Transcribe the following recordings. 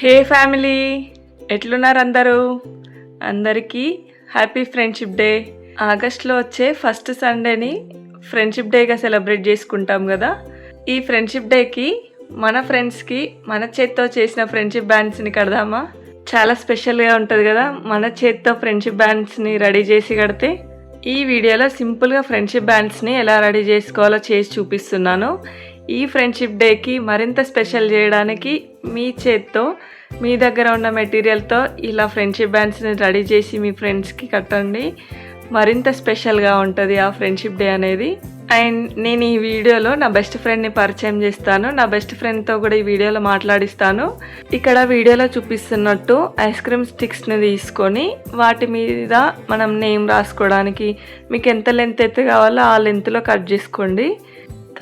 హే family, ఎట్లున్నారు అందరూ? అందరికీ హ్యాపీ ఫ్రెండ్షిప్ డే. ఆగస్ట్లో వచ్చే ఫస్ట్ సండేని ఫ్రెండ్షిప్ డేగా సెలబ్రేట్ చేసుకుంటాం కదా. ఈ ఫ్రెండ్షిప్ డేకి మన ఫ్రెండ్స్కి మన చేత్తో చేసిన ఫ్రెండ్షిప్ బ్యాండ్స్ని కడదామా? చాలా స్పెషల్గా ఉంటుంది కదా మన చేత్తో ఫ్రెండ్షిప్ బ్యాండ్స్ని రెడీ చేసి కడితే. ఈ వీడియోలో సింపుల్గా ఫ్రెండ్షిప్ బ్యాండ్స్ని ఎలా రెడీ చేసుకోవాలో చేసి చూపిస్తున్నాను. ఈ ఫ్రెండ్షిప్ డేకి మరింత స్పెషల్ చేయడానికి మీ చేత్తో మీ దగ్గర ఉన్న మెటీరియల్తో ఇలా ఫ్రెండ్షిప్ బ్యాండ్స్ని రెడీ చేసి మీ ఫ్రెండ్స్కి కట్టండి. మరింత స్పెషల్గా ఉంటుంది ఆ ఫ్రెండ్షిప్ డే అనేది. అండ్ నేను ఈ వీడియోలో నా బెస్ట్ ఫ్రెండ్ని పరిచయం చేస్తాను. నా బెస్ట్ ఫ్రెండ్తో కూడా ఈ వీడియోలో మాట్లాడిస్తాను. ఇక్కడ వీడియోలో చూపిస్తున్నట్టు ఐస్ క్రీమ్ స్టిక్స్ని తీసుకొని వాటి మీద మనం నేమ్ రాసుకోవడానికి మీకు ఎంత లెంత్ అయితే కావాలో ఆ లెంత్లో కట్ చేసుకోండి.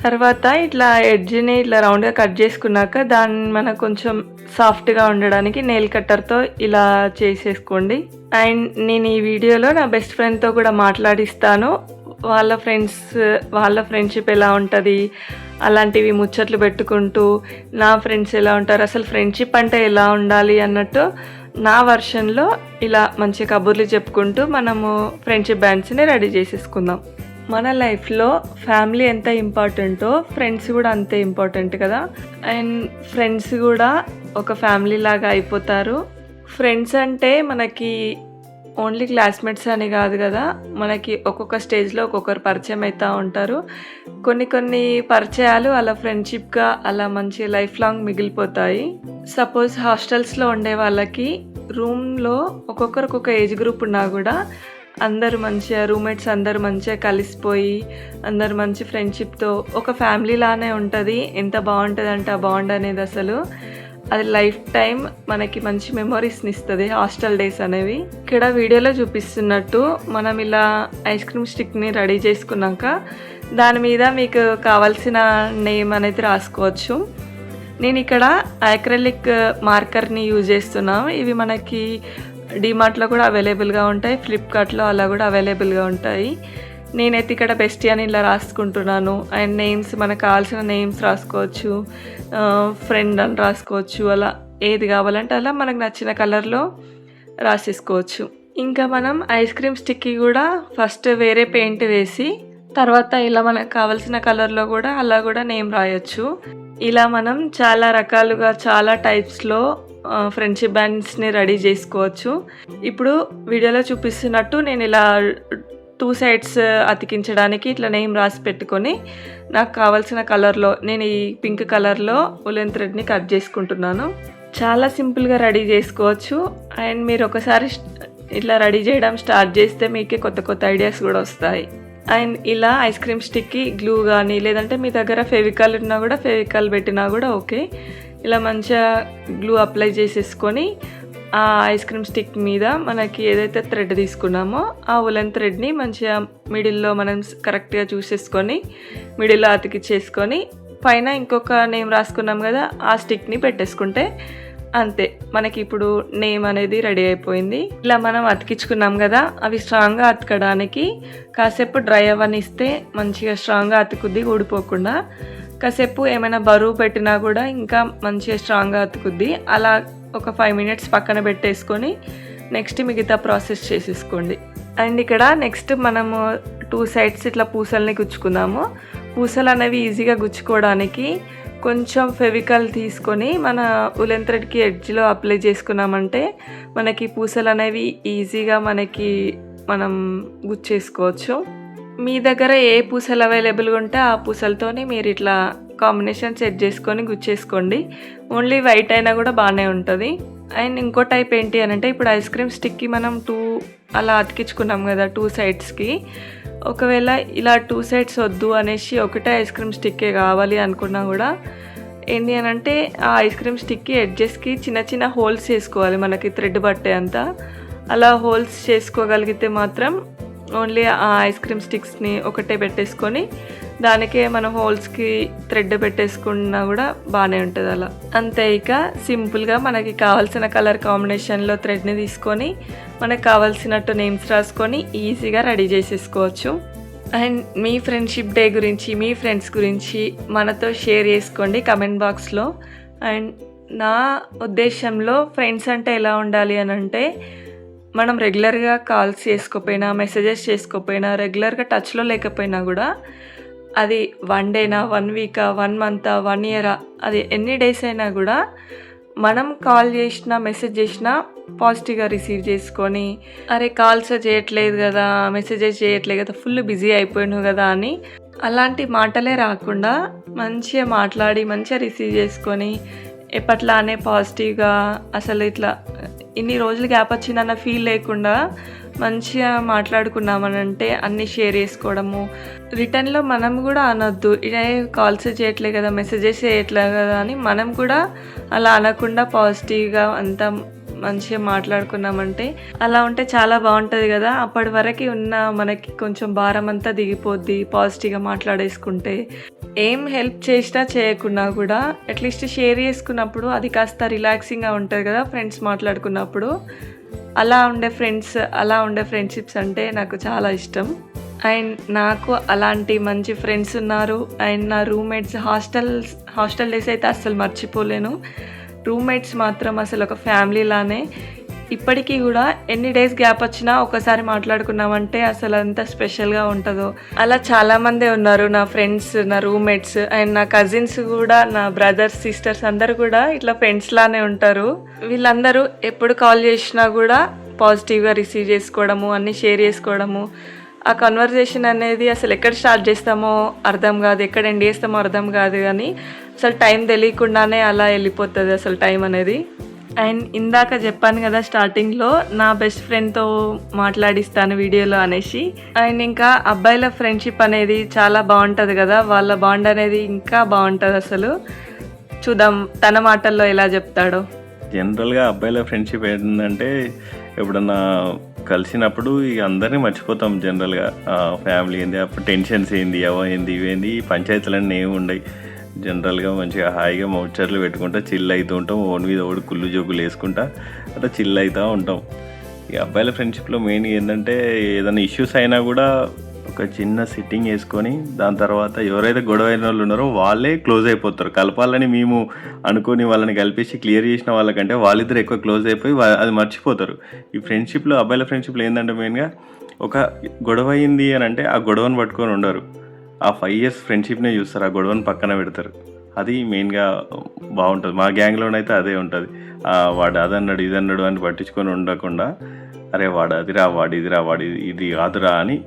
తర్వాత ఇట్లా ఎడ్జ్ని ఇట్లా రౌండ్గా కట్ చేసుకున్నాక దాన్ని మనకు కొంచెం సాఫ్ట్గా ఉండడానికి నెయిల్ కట్టర్తో ఇలా చేసేసుకోండి. అండ్ నేను ఈ వీడియోలో నా బెస్ట్ ఫ్రెండ్తో కూడా మాట్లాడిస్తాను. వాళ్ళ ఫ్రెండ్షిప్ ఎలా ఉంటుంది, అలాంటివి ముచ్చట్లు పెట్టుకుంటూ నా ఫ్రెండ్స్ ఎలా ఉంటారు, అసలు ఫ్రెండ్షిప్ అంటే ఎలా ఉండాలి అన్నట్టు నా వర్షన్లో ఇలా మంచి కబుర్లు చెప్పుకుంటూ మనము ఫ్రెండ్షిప్ బ్యాండ్స్ని రెడీ చేసేసుకుందాం. మన లైఫ్లో ఫ్యామిలీ ఎంత ఇంపార్టెంటో ఫ్రెండ్స్ కూడా అంతే ఇంపార్టెంట్ కదా. అండ్ ఫ్రెండ్స్ కూడా ఒక ఫ్యామిలీ లాగా అయిపోతారు. ఫ్రెండ్స్ అంటే మనకి ఓన్లీ క్లాస్మేట్స్ అని కాదు కదా, మనకి ఒక్కొక్క స్టేజ్లో ఒక్కొక్కరు పరిచయం అవుతూ ఉంటారు. కొన్ని పరిచయాలు అలా ఫ్రెండ్షిప్గా అలా మంచి లైఫ్ లాంగ్ మిగిలిపోతాయి. సపోజ్ హాస్టల్స్లో ఉండే వాళ్ళకి రూమ్లో ఒక్కొక్కరు ఒక్కొక్క ఏజ్ గ్రూప్ ఉన్నా కూడా అందరు మంచిగా రూమ్మేట్స్ అందరు మంచిగా కలిసిపోయి అందరు మంచి ఫ్రెండ్షిప్తో ఒక ఫ్యామిలీ లానే ఉంటుంది. ఎంత బాగుంటుంది అంటే ఆ బాండ్ అనేది అసలు అది లైఫ్ టైం మనకి మంచి మెమొరీస్ని ఇస్తుంది హాస్టల్ డేస్ అనేవి. ఇక్కడ వీడియోలో చూపిస్తున్నట్టు మనం ఇలా ఐస్ క్రీమ్ స్టిక్ని రెడీ చేసుకున్నాక దాని మీద మీకు కావాల్సిన నేమ్ అనేది రాసుకోవచ్చు. నేను ఇక్కడ అక్రిలిక్ మార్కర్ని యూజ్ చేస్తున్నాను. ఇవి మనకి డిమార్ట్లో కూడా అవైలబుల్గా ఉంటాయి, ఫ్లిప్కార్ట్లో అలా కూడా అవైలబుల్గా ఉంటాయి. నేనైతే ఇక్కడ బెస్టీ అని ఇలా రాసుకుంటున్నాను. అండ్ నేమ్స్ మనకు కావాల్సిన నేమ్స్ రాసుకోవచ్చు, ఫ్రెండ్ అని రాసుకోవచ్చు, అలా ఏది కావాలంటే అలా మనకు నచ్చిన కలర్లో రాసేసుకోవచ్చు. ఇంకా మనం ఐస్ క్రీమ్ స్టిక్కి కూడా ఫస్ట్ వేరే పెయింట్ వేసి తర్వాత ఇలా మనకు కావాల్సిన కలర్లో కూడా అలా కూడా నేమ్ రాయొచ్చు. ఇలా మనం చాలా రకాలుగా చాలా టైప్స్లో ఫ్రెండ్షిప్ బ్యాండ్స్ని రెడీ చేసుకోవచ్చు. ఇప్పుడు వీడియోలో చూపిస్తున్నట్టు నేను ఇలా 2 సైడ్స్ అతికించడానికి ఇట్లా నేమ్ రాసి పెట్టుకొని నాకు కావాల్సిన కలర్లో నేను ఈ పింక్ కలర్లో ఉలెన్ థ్రెడ్ని కట్ చేసుకుంటున్నాను. చాలా సింపుల్గా రెడీ చేసుకోవచ్చు. అండ్ మీరు ఒకసారి ఇట్లా రెడీ చేయడం స్టార్ట్ చేస్తే మీకే కొత్త ఐడియాస్ కూడా వస్తాయి. అండ్ ఇలా ఐస్ క్రీమ్ స్టిక్కి గ్లూ కానీ లేదంటే మీ దగ్గర ఫెవికాల్ ఉన్నా కూడా ఫెవికాల్ పెట్టినా కూడా ఓకే. ఇలా మంచిగా గ్లూ అప్లై చేసేసుకొని ఆ ఐస్ క్రీమ్ స్టిక్ మీద మనకి ఏదైతే థ్రెడ్ తీసుకున్నామో ఆ ఉలెన్ థ్రెడ్ని మంచిగా మిడిల్లో మనం కరెక్ట్గా చూసేసుకొని మిడిల్లో అతికిచ్చేసుకొని పైన ఇంకొక నేమ్ రాసుకున్నాం కదా ఆ స్టిక్ని పెట్టేసుకుంటే అంతే, మనకి ఇప్పుడు నేమ్ అనేది రెడీ అయిపోయింది. ఇలా మనం అతికించుకున్నాం కదా, అవి స్ట్రాంగ్గా అతకడానికి కాసేపు డ్రై అవ్వనిస్తే మంచిగా స్ట్రాంగ్గా అతుకుద్ది ఊడిపోకుండా. కాసేపు ఏమైనా బరువు పెట్టినా కూడా ఇంకా మంచిగా స్ట్రాంగ్గా అతుకుద్ది. అలా ఒక 5 మినిట్స్ పక్కన పెట్టేసుకొని నెక్స్ట్ మిగతా ప్రాసెస్ చేసేసుకోండి. అండ్ ఇక్కడ నెక్స్ట్ మనము 2 సైడ్స్ ఇట్లా పూసల్ని గుచ్చుకుందాము. పూసలు అనేవి ఈజీగా గుచ్చుకోవడానికి కొంచెం ఫెవికాల్ తీసుకొని మన ఉలెన్ థ్రెడ్కి ఎడ్జ్లో అప్లై చేసుకున్నామంటే మనకి పూసలు అనేవి ఈజీగా మనం గుచ్చేసుకోవచ్చు. మీ దగ్గర ఏ పూసలు అవైలబుల్గా ఉంటే ఆ పూసలతోని మీరు ఇట్లా కాంబినేషన్ సెట్ చేసుకొని గుచ్చేసుకోండి. ఓన్లీ వైట్ అయినా కూడా బాగానే ఉంటుంది. అండ్ ఇంకో టైప్ ఏంటి అని అంటే ఇప్పుడు ఐస్ క్రీమ్ స్టిక్కి మనం 2 అలా అతికించుకున్నాం కదా 2 సైడ్స్కి. ఒకవేళ ఇలా 2 సైడ్స్ వద్దు అనేసి ఒకటే ఐస్ క్రీమ్ స్టిక్కే కావాలి అనుకున్నా కూడా ఏంటి అని అంటే ఆ ఐస్ క్రీమ్ స్టిక్కి ఎడ్జెస్కి చిన్న హోల్స్ చేసుకోవాలి మనకి థ్రెడ్ పట్టే అంతా. అలా హోల్స్ చేసుకోగలిగితే మాత్రం ఓన్లీ ఆ ఐస్ క్రీమ్ స్టిక్స్ని ఒకటే పెట్టేసుకొని దానికే మనం హోల్స్కి థ్రెడ్ పెట్టేసుకున్నా కూడా బాగానే ఉంటుంది అలా. అంతే, ఇక సింపుల్గా మనకి కావాల్సిన కలర్ కాంబినేషన్లో థ్రెడ్ని తీసుకొని మనకు కావాల్సినట్టు నేమ్స్ రాసుకొని ఈజీగా రెడీ చేసేసుకోవచ్చు. అండ్ మీ ఫ్రెండ్షిప్ డే గురించి మీ ఫ్రెండ్స్ గురించి మనతో షేర్ చేసుకోండి కమెంట్ బాక్స్లో. అండ్ నా ఉద్దేశంలో ఫ్రెండ్స్ అంటే ఎలా ఉండాలి అనంటే, మనం రెగ్యులర్‌గా కాల్స్ చేసుకోపోయినా, మెసేజెస్ చేసుకోపోయినా, రెగ్యులర్‌గా టచ్‌లో లేకపోయినా గూడా, అది 1 డేనా, 1 వీకా, 1 మంతా, 1 ఇయరా, అది ఎన్ని డేస్ అయినా గూడా, మనం కాల్ చేసినా, మెసేజ్ చేసినా పాజిటివ్‌గా రిసీవ్ చేసుకొని, అరే! కాల్స్ చేయట్లేదు గదా! మెసేజెస్ చేయట్లేదు గదా! ఫుల్ బిజీ అయిపోయాను గదా! అని అలాంటి మాటలే రాకుండా, మంచిగా మాట్లాడి, మంచిగా రిసీవ్ చేసుకొని, ఎప్పట్లానే పాజిటివ్‌గా అసలు ఇట్లా ఇన్ని రోజులు గ్యాప్ వచ్చిందన్న ఫీల్ లేకుండా మంచిగా మాట్లాడుకున్నామనంటే అన్నీ షేర్ చేసుకోవడము. రిటర్న్‌లో మనం గూడా అనొద్దు. కాల్స్ చేయట్లే కదా! మెసేజెస్ చేయట్లే కదా! అని మనం కూడా అలా అనకుండా పాజిటివ్‌గా అంతా మంచిగా మాట్లాడుకున్నామంటే అలా ఉంటే చాలా బావుంటది గదా! అప్పటి వరకి ఉన్న మనకి కొంచెం భారమంతా దిగిపోద్ది పాజిటివ్‌గా మాట్లాడేసుకుంటే. ఏం హెల్ప్ చేసినా చేయకున్నా కూడా అట్‌లీస్ట్ షేర్ చేసుకున్నప్పుడు అది కాస్త రిలాక్సింగ్‌గా ఉంటది గదా! ఫ్రెండ్స్ మాట్లాడుకున్నప్పుడు. అలా ఉండే ఫ్రెండ్స్, అలా ఉండే ఫ్రెండ్‌షిప్స్ అంటే నాకు చాలా ఇష్టం. అండ్ నాకు అలాంటి మంచి ఫ్రెండ్స్ ఉన్నారు. అండ్ నా రూమ్‌మేట్స్ హాస్టల్ డేస్ అయితే అస్సలు మర్చిపోలేను. రూమ్‌మేట్స్ మాత్రం అసలు ఒక ఫ్యామిలీలానే. ఇప్పటికి గూడా ఎన్ని డేస్ గ్యాప్ వచ్చినా ఒకసారి మాట్లాడుకున్నామంటే అసలు ఎంత స్పెషల్‌గా ఉంటదో. అలా చాలామందే ఉన్నారు నా ఫ్రెండ్స్, నా రూమ్‌మేట్స్ అండ్ నా కజిన్స్ గూడా, నా బ్రదర్స్, సిస్టర్స్ అందరూ కూడా ఇట్లా ఫ్రెండ్స్‌లానే ఉంటారు. వీళ్ళందరూ ఎప్పుడు కాల్ చేసినా గూడా పాజిటివ్‌గా రిసీవ్ చేసుకోవడము, అన్నీ షేర్ చేసుకోవడము. ఆ కన్వర్జేషన్ అనేది అసలు ఎక్కడ స్టార్ట్ చేస్తామో అర్థం కాదు, ఎక్కడ ఎండ్ చేస్తామో అర్థం కాదు గానీ అసలు టైం తెలియకుండానే అలా వెళ్ళిపోతది అసలు టైం అనేది. అండ్ ఇందాక చెప్పాను కదా స్టార్టింగ్‌లో నా బెస్ట్ ఫ్రెండ్‌తో మాట్లాడిస్తాను వీడియోలో అనేసి. అండ్ ఇంకా అబ్బాయిల ఫ్రెండ్‌షిప్ అనేది చాలా బావుంటది కదా! వాళ్ళ బాండ్ అనేది ఇంకా బావుంటదసలు. చూద్దాం తన మాటల్లో ఎలా చెప్తాడో. జనరల్‌గా అబ్బాయిల ఫ్రెండ్‌షిప్ ఏంటంటే, ఎప్పుడన్నా కలిసినప్పుడు ఇగ అందరిని మర్చిపోతాం జనరల్‌గా. ఫ్యామిలీ ఏంది, అప్పుడు టెన్షన్స్ ఏంది, అవేంది, ఇవేంది, ఈ పంచాయతీలన్నీ ఏమి ఉండయి. జనరల్‌గా మంచిగా హాయిగా ముచ్చట్లు పెట్టుకుంటా చిల్ అవుతూ ఉంటాం. ఓడి మీద ఓడి కుళ్ళు జోకులు వేసుకుంటా అట్లా చిల్ అవుతూ ఉంటాం. ఈ అబ్బాయిల ఫ్రెండ్షిప్‌లో మెయిన్ ఏంటంటే, ఏదైనా ఇష్యూస్ అయినా కూడా ఒక చిన్న సిట్టింగ్ వేసుకొని దాని తర్వాత ఎవరైతే గొడవ అయిన వాళ్ళు ఉన్నారో వాళ్ళే క్లోజ్ అయిపోతారు. కలపాలని మేము అనుకుని వాళ్ళని కలిపేసి క్లియర్ చేసిన వాళ్ళకంటే వాళ్ళిద్దరు ఎక్కువ క్లోజ్ అయిపోయి అది మర్చిపోతారు. ఈ ఫ్రెండ్షిప్లో, అబ్బాయిల ఫ్రెండ్షిప్లో ఏంటంటే మెయిన్గా ఒక గొడవ అయింది అని అంటే ఆ గొడవను పట్టుకొని ఉండరు. ఆ 5 ఇయర్స్ ఫ్రెండ్షిప్నే చూస్తారు, ఆ గొడవను పక్కన పెడతారు. అది మెయిన్గా బాగుంటుంది. మా గ్యాంగ్లోనైతే అదే ఉంటుంది. వాడు అదన్నాడు ఇదన్నాడు అని పట్టించుకొని ఉండకుండా, అరే వాడు అదిరా, వాడు ఇదిరా, వాడు ఇది కాదురా అని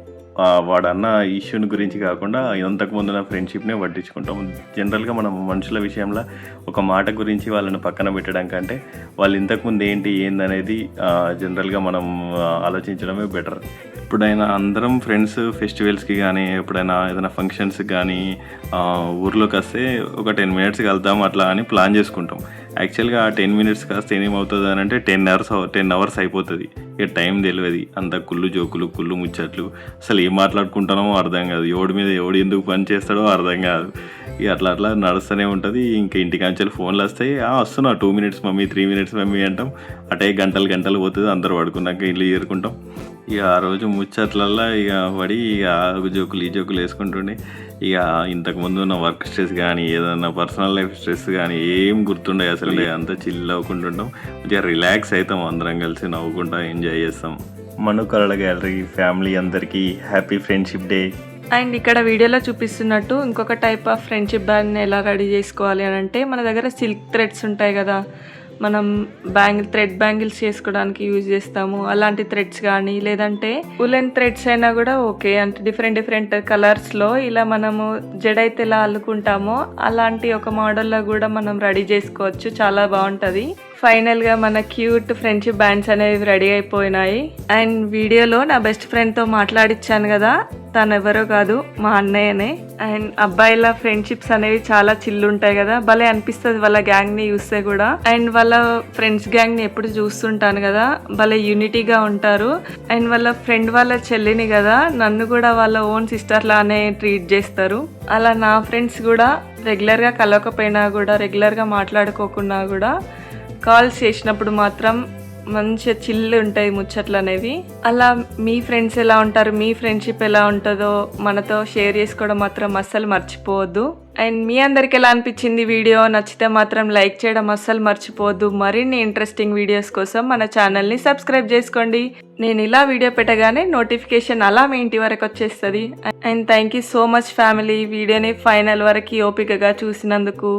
వాడు అన్న ఇష్యూని గురించి కాకుండా ఇంతకుముందు నా ఫ్రెండ్షిప్నే పట్టించుకుంటాం. జనరల్గా మనం మనుషుల విషయంలో ఒక మాట గురించి వాళ్ళని పక్కన పెట్టడం కంటే వాళ్ళు ఇంతకుముందు ఏందనేది జనరల్గా మనం ఆలోచించడమే బెటర్. ఎప్పుడైనా అందరం ఫ్రెండ్స్ ఫెస్టివల్స్కి కానీ, ఎప్పుడైనా ఏదైనా ఫంక్షన్స్కి కానీ ఊర్లోకి వస్తే ఒక 10 మినిట్స్ కలుద్దాం అట్లా అని ప్లాన్ చేసుకుంటాం. యాక్చువల్గా ఆ 10 మినిట్స్ కాస్త ఏమవుతుంది అని అంటే 10 అవర్స్ అయిపోతుంది. ఇక టైం తెలియదు. అంత కుళ్ళు జోకులు, కుళ్ళు ముచ్చట్లు, అసలు ఏం మాట్లాడుకుంటున్నామో అర్థం కాదు. ఎవడి మీద ఎవడు ఎందుకు పని చేస్తాడో అర్థం కాదు. ఇక అట్లా నడుస్తూనే ఉంటుంది. ఇంకా ఇంటికి అంచెలు ఫోన్లు వస్తాయి, వస్తున్నా 2 మినిట్స్ మమ్మీ, 3 మినిట్స్ మమ్మీ అంటాం. అటే గంటలు పోతుంది. అందరూ పడుకున్నాక ఇల్లు చేరుకుంటాం. ఇక ఆ రోజు ముచ్చట్లల్లో ఇక పడి ఇక జోకులు ఈ జోకులు వేసుకుంటుండే. ఇక ఇంతకుముందు ఉన్న వర్క్ స్ట్రెస్ కానీ, ఏదన్నా పర్సనల్ లైఫ్ స్ట్రెస్ కానీ ఏం గుర్తుండే అసలు. అంతా చిల్ అవ్వకుంటుంటాం, మంచిగా రిలాక్స్ అవుతాం, అందరం కలిసి నవ్వుకుంటా ఎంజాయ్ చేస్తాం. మను కలల గ్యాలరీ ఫ్యామిలీ అందరికీ హ్యాపీ ఫ్రెండ్షిప్ డే. అండ్ ఇక్కడ వీడియోలో చూపిస్తున్నట్టు ఇంకొక టైప్ ఆఫ్ ఫ్రెండ్షిప్ బ్యాండ్ని ఎలా రెడీ చేసుకోవాలి అని అంటే, మన దగ్గర సిల్క్ థ్రెడ్స్ ఉంటాయి కదా, మనం థ్రెడ్ బ్యాంగిల్స్ చేసుకోవడానికి యూజ్ చేస్తాము. అలాంటి థ్రెడ్స్ కానీ, లేదంటే ఉలెన్ థ్రెడ్స్ అయినా కూడా ఓకే. అంటే డిఫరెంట్ కలర్స్లో ఇలా మనము జడైతే ఎలా అల్లుకుంటామో అలాంటి ఒక మోడల్లో కూడా మనం రెడీ చేసుకోవచ్చు. చాలా బాగుంటుంది. ఫైనల్గా మన క్యూట్ ఫ్రెండ్షిప్ బ్యాండ్స్ అనేవి రెడీ అయిపోయినాయి. అండ్ వీడియోలో నా బెస్ట్ ఫ్రెండ్తో మాట్లాడిచ్చాను కదా, తను ఎవరో కాదు, మా అన్నయ్యనే. అండ్ అబ్బాయిల ఫ్రెండ్షిప్స్ అనేవి చాలా చిల్లు ఉంటాయి కదా, భలే అనిపిస్తుంది వాళ్ళ గ్యాంగ్ని చూస్తే కూడా. అండ్ వాళ్ళ ఫ్రెండ్స్ గ్యాంగ్ని ఎప్పుడు చూస్తుంటాను కదా, భలే యూనిటీగా ఉంటారు. అండ్ వాళ్ళ ఫ్రెండ్ వాళ్ళ చెల్లిని కదా, నన్ను కూడా వాళ్ళ ఓన్ సిస్టర్ లానే ట్రీట్ చేస్తారు. అలా నా ఫ్రెండ్స్ కూడా రెగ్యులర్గా కలవకపోయినా కూడా, రెగ్యులర్గా మాట్లాడుకోకున్నా కూడా కాల్స్ చేసినప్పుడు మాత్రం మంచిగా చిల్లు ఉంటాయి ముచ్చట్లు అనేవి. అలా మీ ఫ్రెండ్స్ ఎలా ఉంటారు, మీ ఫ్రెండ్షిప్ ఎలా ఉంటుందో మనతో షేర్ చేసుకోవడం మాత్రం అస్సలు మర్చిపోవద్దు. అండ్ మీ అందరికి ఎలా అనిపించింది వీడియో? నచ్చితే మాత్రం లైక్ చేయడం అస్సలు మర్చిపోవద్దు. మరిన్ని ఇంట్రెస్టింగ్ వీడియోస్ కోసం మన ఛానల్ని సబ్స్క్రైబ్ చేసుకోండి. నేను ఇలా వీడియో పెట్టగానే నోటిఫికేషన్ అలా మీ ఇంటి వరకు వచ్చేస్తుంది. And thank you so much family, వీడియోని ఫైనల్ వరకు ఓపికగా చూసినందుకు.